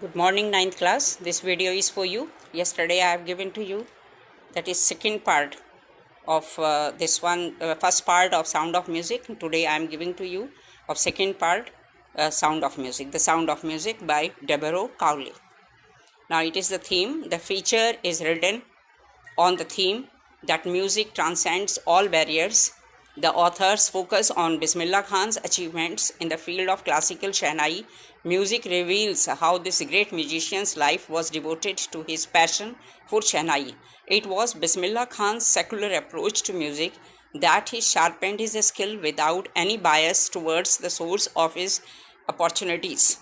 Good morning, ninth class. This video is for you. Yesterday I have given to you, that is second part of this one, first part of Sound of Music. Today I am giving to you of second part, Sound of Music, The Sound of Music by Deborah Cowley. Now it is the theme. The feature is written on the theme that music transcends all barriers. The authors focus on Bismillah Khan's achievements in the field of classical Shehnai. Music reveals how this great musician's life was devoted to his passion for Shehnai. It was Bismillah Khan's secular approach to music that he sharpened his skill without any bias towards the source of his opportunities.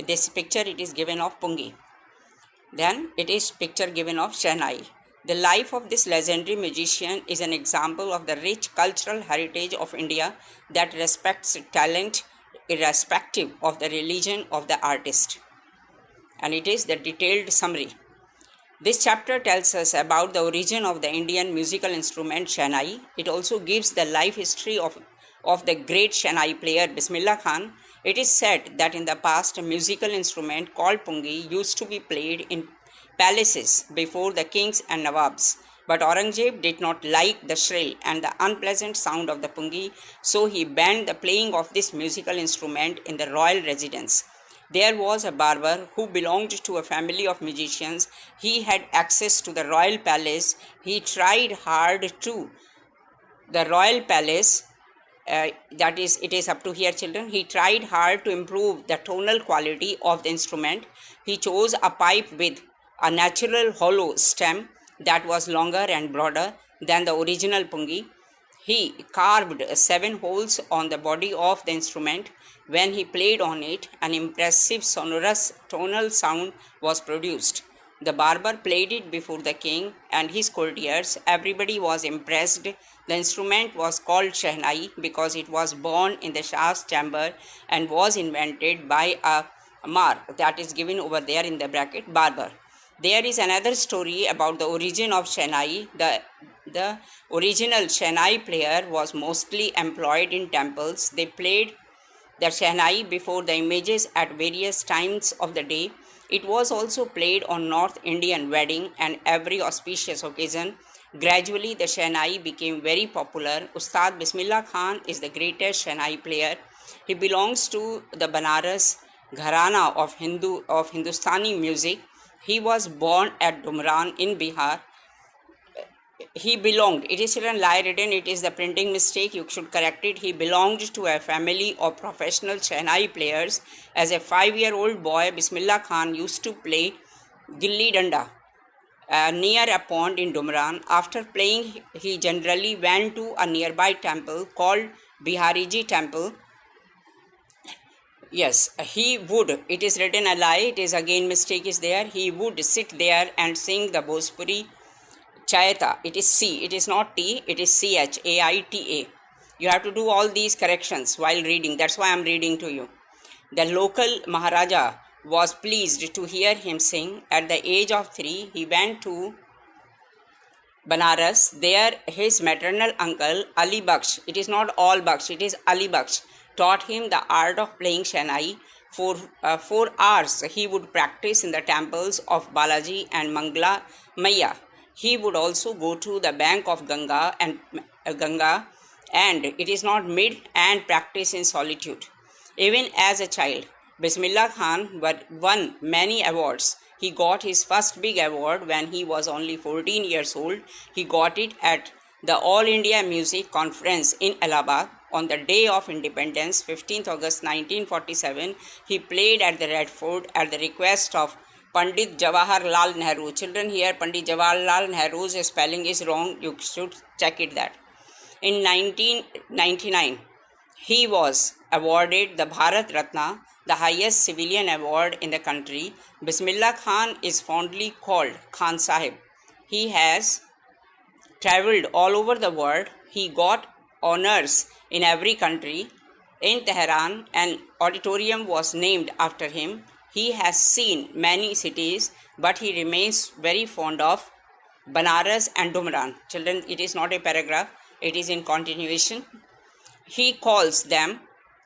This picture it is given of Pungi. Then it is picture given of Shehnai. The life of this legendary musician is an example of the rich cultural heritage of India that respects talent irrespective of the religion of the artist. And it is the detailed summary. This chapter tells us about the origin of the Indian musical instrument Shehnai. It also gives the life history of the great Shehnai player Bismillah Khan. It is said that in the past a musical instrument called Pungi used to be played in palaces before the kings and nawabs, but Aurangzeb did not like the shrill and the unpleasant sound of the pungi, so he banned the playing of this musical instrument in the royal residence. There was a barber who belonged to a family of musicians. He had access to the royal palace. He tried hard to the royal palace. That is, it is up to here, children. He tried hard to improve the tonal quality of the instrument. He chose a pipe with a natural hollow stem that was longer and broader than the original pungi. He carved 7 holes on the body of the instrument. When he played on it, an impressive sonorous tonal sound was produced. The barber played it before the king and his courtiers. Everybody was impressed. The instrument was called Shehnai because it was born in the Shah's chamber and was invented by a mar, that is given over there in the bracket, barber. There is another story about the origin of Shehnai. The original Shehnai player was mostly employed in temples. They played the Shehnai before the images at various times of the day. It was also played on North Indian wedding and every auspicious occasion. Gradually, the Shehnai became very popular. Ustad Bismillah Khan is the greatest Shehnai player. He belongs to the Banaras Gharana of Hindustani music. He was born at Dumran in Bihar. He belonged, it is written lie written, it is the printing mistake, you should correct it. He belonged to a family of professional Shehnai players. As a 5-year-old boy, Bismillah Khan used to play Gilli Danda near a pond in Dumran. After playing, he generally went to a nearby temple called Bihariji Temple. Yes, he would, it is written a lie, it is again mistake is there. He would sit there and sing the Bhojpuri Chaita. It is C, it is not T, it is CHAITA. You have to do all these corrections while reading. That's why I am reading to you. The local Maharaja was pleased to hear him sing. At the age of 3, he went to Banaras. There his maternal uncle Ali Baksh, it is not all Baksh, it is Ali Baksh, taught him the art of playing Shehnai. For 4 hours he would practice in the temples of Balaji and Mangla Maya. He would also go to the bank of Ganga and it is not mid and practice in solitude. Even as a child, Bismillah Khan won many awards. He got his first big award when he was only 14 years old. He got it at the All India Music Conference in Allahabad. On the day of independence, 15th August 1947, he played at the Red Fort at the request of Pandit Jawaharlal Nehru. Children, here Pandit Jawaharlal Nehru's spelling is wrong. You should check it that. In 1999, he was awarded the Bharat Ratna, the highest civilian award in the country. Bismillah Khan is fondly called Khan Sahib. He has travelled all over the world. He got honors in every country. In Tehran, an auditorium was named after him. He has seen many cities, but he remains very fond of Banaras and Dumran. Children, it is not a paragraph, it is in continuation. He calls them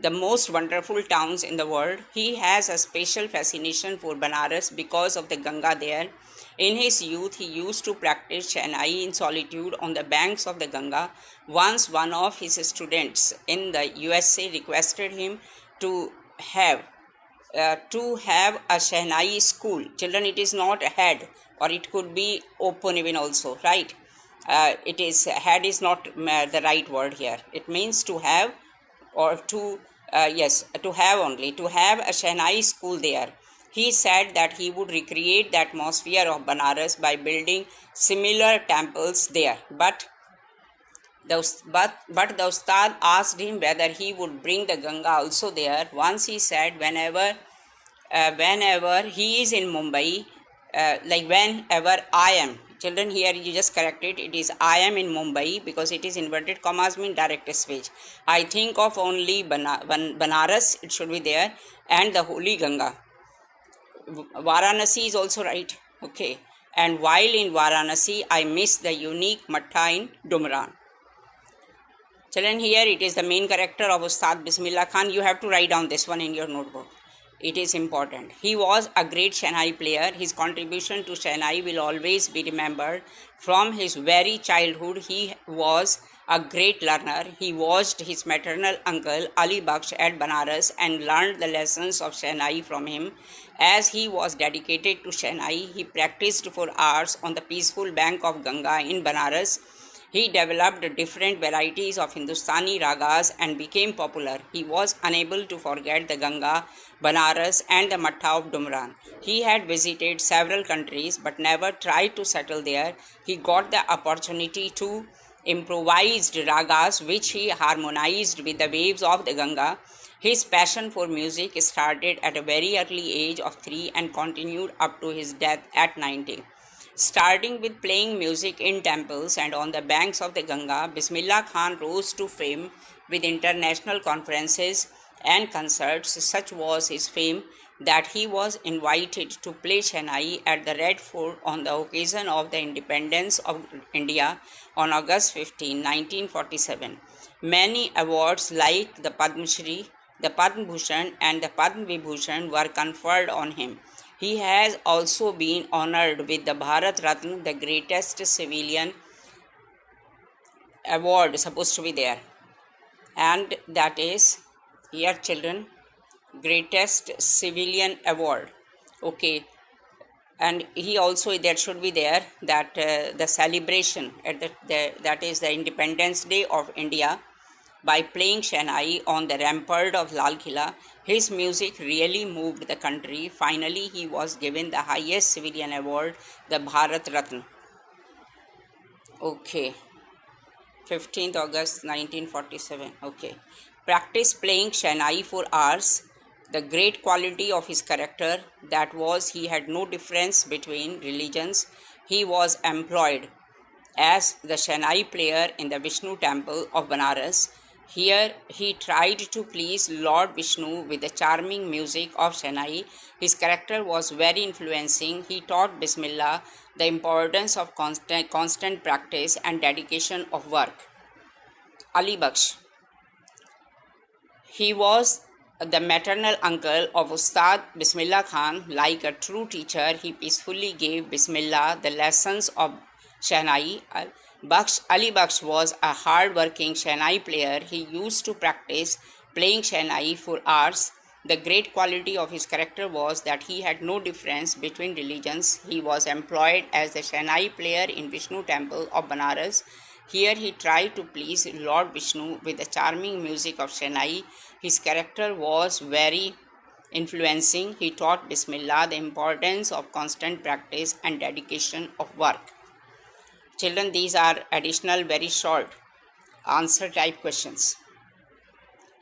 the most wonderful towns in the world. He has a special fascination for Banaras because of the Ganga there. In his youth, he used to practice Shehnai in solitude on the banks of the Ganga. Once, one of his students in the USA requested him to have a Shehnai school. Children, it is not a head, or it could be open even also, right? It is head is not the right word here. It means to have, or to yes, to have only, to have a Shehnai school there. He said that he would recreate the atmosphere of Banaras by building similar temples there. But the Ustad asked him whether he would bring the Ganga also there. Once he said, whenever he is in Mumbai, like whenever I am, children, here you just correct it, it is I am in Mumbai, because it is inverted commas mean direct speech. I think of only Banaras, it should be there, and the holy Ganga. Varanasi is also right, okay. And while in Varanasi, I miss the unique Matta in Dumran. Children, here it is the main character of Ustad Bismillah Khan. You have to write down this one in your notebook. It is important. He was a great Shehnai player. His contribution to Shehnai will always be remembered. From his very childhood, he was a great learner. He watched his maternal uncle Ali Bakhsh at Banaras and learned the lessons of Shehnai from him. As he was dedicated to Shehnai, he practiced for hours on the peaceful bank of Ganga in Banaras. He developed different varieties of Hindustani ragas and became popular. He was unable to forget the Ganga, Banaras, and the Matta of Dumran. He had visited several countries but never tried to settle there. He got the opportunity to improvised ragas which he harmonized with the waves of the Ganga. His passion for music started at a very early age of 3 and continued up to his death at 90. Starting with playing music in temples and on the banks of the Ganga, Bismillah Khan rose to fame with international conferences and concerts. Such was his fame that he was invited to play Shehnai at the Red Fort on the occasion of the independence of India on August 15, 1947. Many awards like the Padma Shri, the Padma Bhushan and the Padma Vibhushan were conferred on him. He has also been honored with the Bharat Ratna, the greatest civilian award supposed to be there. And that is, here children, greatest civilian award. Okay. And he also, that should be there, that the celebration at that is the Independence Day of India, by playing Shehnai on the rampart of Lal Killa. His music really moved the country. Finally, he was given the highest civilian award, the Bharat Ratna. Okay. 15th August 1947. Okay. Practice playing Shehnai for hours. The great quality of his character, that was, he had no difference between religions. He was employed as the Shehnai player in the Vishnu temple of Banaras. Here he tried to please Lord Vishnu with the charming music of Shehnai. His character was very influencing. He taught Bismillah the importance of constant practice and dedication of work. Ali Bakhsh. He was the maternal uncle of Ustad Bismillah Khan. Like a true teacher, he peacefully gave Bismillah the lessons of Shehnai. Ali Bakhsh was a hard-working Shehnai player. He used to practice playing Shehnai for hours. The great quality of his character was that he had no difference between religions. He was employed as the Shehnai player in Vishnu temple of Banaras. Here he tried to please Lord Vishnu with the charming music of Shehnai. His character was very influencing. He taught Bismillah the importance of constant practice and dedication of work. Children, these are additional very short answer type questions.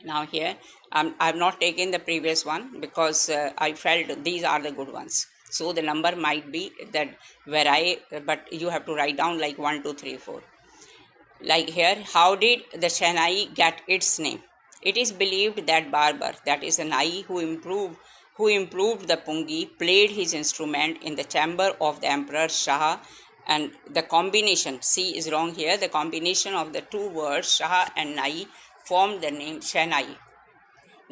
Now here, I have not taken the previous one because I felt these are the good ones. So the number might be that but you have to write down like 1, 2, 3, 4. Like here, how did the Shehnai get its name? It is believed that Barbar, that is the Nai who improved the Pungi, played his instrument in the chamber of the Emperor Shah, and the combination, C is wrong here, the combination of the two words Shah and Nai formed the name Shehnai.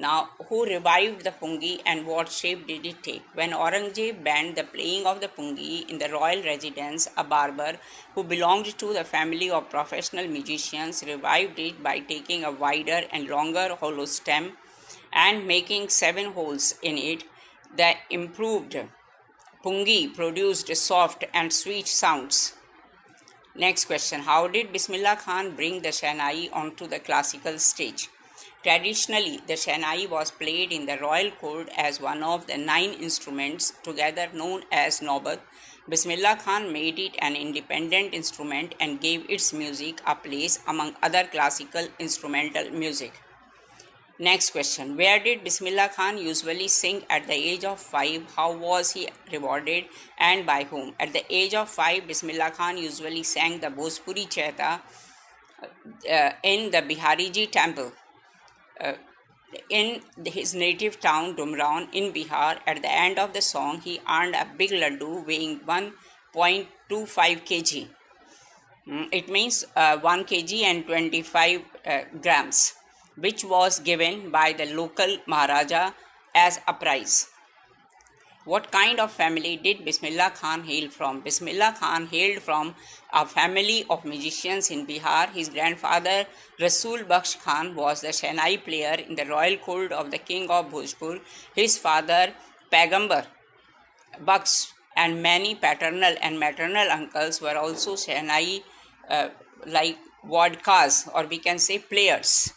Now, who revived the pungi and what shape did it take? When Aurangzeb banned the playing of the pungi in the royal residence, a barber who belonged to the family of professional musicians revived it by taking a wider and longer hollow stem and making 7 holes in it. The improved pungi produced soft and sweet sounds. Next question. How did Bismillah Khan bring the Shehnai onto the classical stage? Traditionally, the Shehnai was played in the royal court as one of the 9 instruments together known as Naubat. Bismillah Khan made it an independent instrument and gave its music a place among other classical instrumental music. Next question. Where did Bismillah Khan usually sing at the age of 5? How was he rewarded and by whom? At the age of 5, Bismillah Khan usually sang the Bhojpuri Chaita in the Bihariji temple in his native town Dumraon in Bihar. At the end of the song, he earned a big laddu weighing 1.25 kg. It means 1 kg and 25 grams, which was given by the local Maharaja as a prize. What kind of family did Bismillah Khan hail from? Bismillah Khan hailed from a family of musicians in Bihar. His grandfather Rasul Bakhsh Khan was the Shehnai player in the royal court of the king of Bhojpur. His father Paigambar Bakhsh and many paternal and maternal uncles were also Shehnai like vodkas, or we can say players.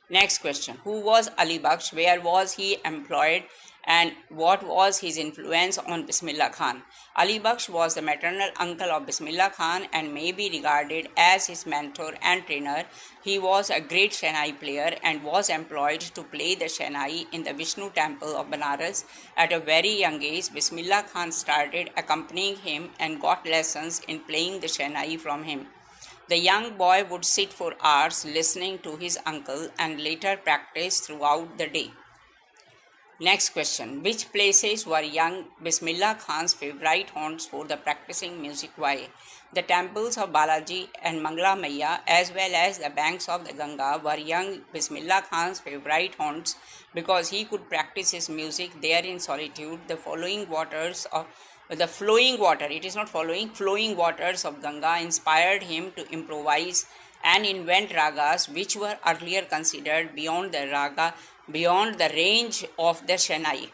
Next question. Who was Ali Bakhsh? Where was he employed? And what was his influence on Bismillah Khan? Ali Bakhsh was the maternal uncle of Bismillah Khan and may be regarded as his mentor and trainer. He was a great Shehnai player and was employed to play the Shehnai in the Vishnu temple of Banaras. At a very young age, Bismillah Khan started accompanying him and got lessons in playing the Shehnai from him. The young boy would sit for hours listening to his uncle and later practice throughout the day. Next question. Which places were young Bismillah Khan's favorite haunts for the practicing music? Why? The temples of Balaji and Mangla Maiya as well as the banks of the Ganga were young Bismillah Khan's favorite haunts because he could practice his music there in solitude. The flowing waters of Ganga inspired him to improvise and invent ragas which were earlier considered beyond the range of the Shehnai.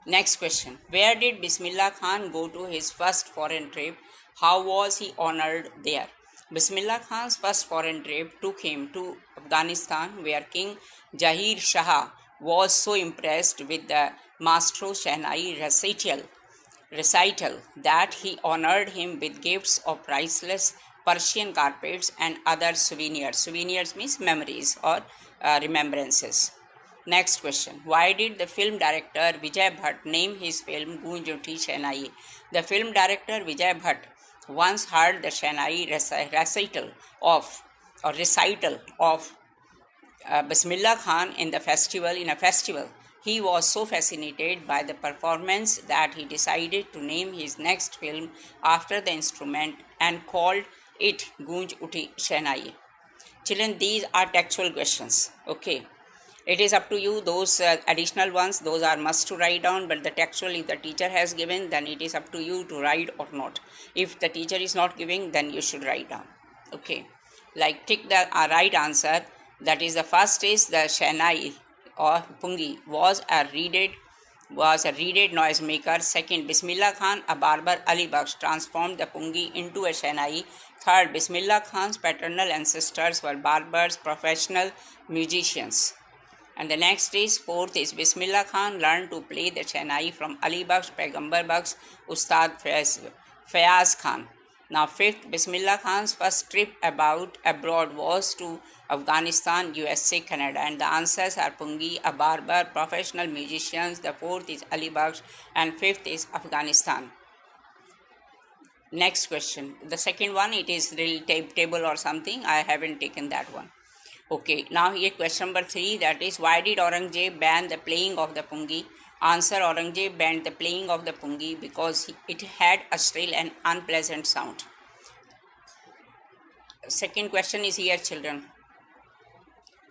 Next question. Where did Bismillah Khan go to his first foreign trip? How was he honored there? Bismillah Khan's first foreign trip took him to Afghanistan, where King Jahir Shah was so impressed with the Maestro Shehnai recital that he honored him with gifts of priceless Persian carpets and other souvenirs. Souvenirs means memories or remembrances. Next question. Why did the film director Vijay Bhatt name his film Goonj Uthi Shehnai? The film director Vijay Bhatt once heard the Shehnai recital of Bismillah Khan in a festival. He was so fascinated by the performance that he decided to name his next film after the instrument and called it Goonj Uthi Shehnai. Children, these are textual questions. Okay. It is up to you. Those additional ones, those are must to write down, but the textual, if the teacher has given, then it is up to you to write or not. If the teacher is not giving, then you should write down. Okay. Like tick the right answer. That is, the first is the Shehnai or Pungi was a reeded noisemaker. Second, Bismillah Khan, a barber Ali Bakhsh, transformed the Pungi into a Shehnai. Third, Bismillah Khan's paternal ancestors were barbers, professional musicians. And the next is, fourth is, Bismillah Khan learned to play the Shehnai from Ali Bakhsh, Paigambar Bakhsh, Ustad Fayaz Khan. Now fifth, Bismillah Khan's first trip abroad was to Afghanistan, USA, Canada. And the answers are Pungi, a barber, professional musicians. The fourth is Ali Bakhsh and fifth is Afghanistan. Next question. The second one, it is real table or something. I haven't taken that one. Okay, now here question number 3, that is, why did Aurangzeb ban the playing of the Pungi? Answer, Aurangzeb banned the playing of the Pungi because it had a shrill and unpleasant sound. Second question is here, children.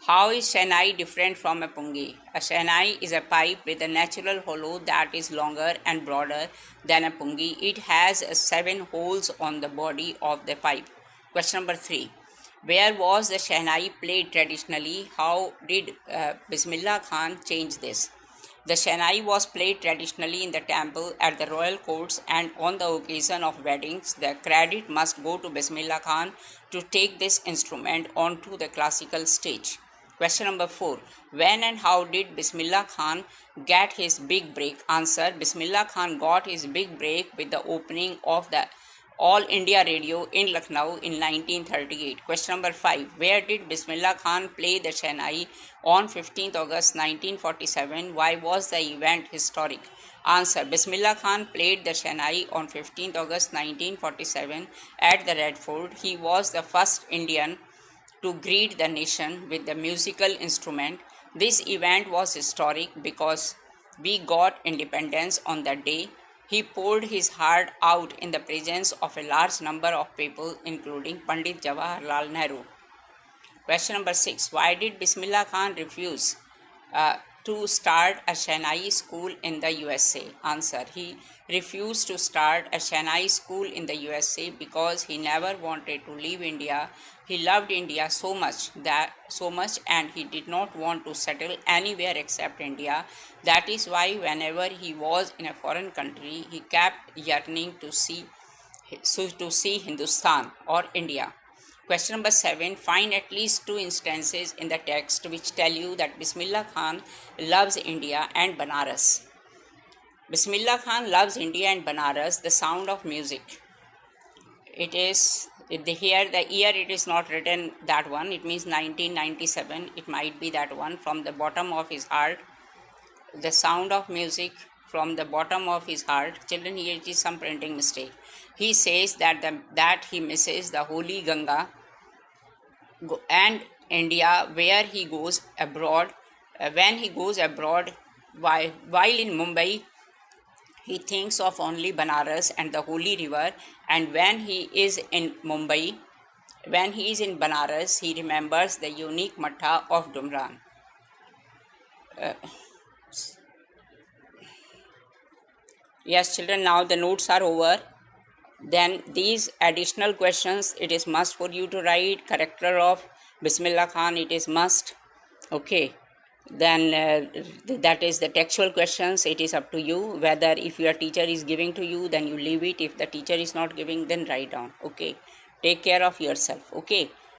How is Shehnai different from a pungi? A Shehnai is a pipe with a natural hollow that is longer and broader than a pungi. It has 7 holes on the body of the pipe. Question number 3. Where was the Shehnai played traditionally? How did Bismillah Khan change this? The Shehnai was played traditionally in the temple, at the royal courts, and on the occasion of weddings. The credit must go to Bismillah Khan to take this instrument onto the classical stage. Question number 4. When and how did Bismillah Khan get his big break? Answer. Bismillah Khan got his big break with the opening of the All India Radio in Lucknow in 1938. Question number 5. Where did Bismillah Khan play the Shehnai on 15th August 1947? Why was the event historic? Answer. Bismillah Khan played the Shehnai on 15th August 1947 at the Red Fort. He was the first Indian to greet the nation with the musical instrument. This event was historic because we got independence on that day. He poured his heart out in the presence of a large number of people, including Pandit Jawaharlal Nehru. Question number 6. Why did Bismillah Khan refuse to start a Shehnai school in the USA? Answer. He refused to start a Shehnai school in the USA because he never wanted to leave India. He loved India so much and he did not want to settle anywhere except India. That is why whenever he was in a foreign country, he kept yearning to see Hindustan or India. Question number 7. Find at least 2 instances in the text which tell you that Bismillah Khan loves India and Banaras. Bismillah Khan loves India and Banaras. The sound of music. It is here the year it is not written, that one. It means 1997. It might be that one. From the bottom of his heart. The sound of music from the bottom of his heart. Children, here it is some printing mistake. He says that he misses the holy Ganga and India where he goes abroad. When he goes abroad, while in Mumbai, he thinks of only Banaras and the holy river. And when he is in Banaras, he remembers the unique Matha of Dumran. Yes, children, now the notes are over. Then these additional questions, it is must for you to write. Character of Bismillah Khan, it is must. Okay. Then that is the textual questions. It is up to you whether if your teacher is giving to you, then you leave it. If the teacher is not giving, then write down. Okay. Take care of yourself. Okay.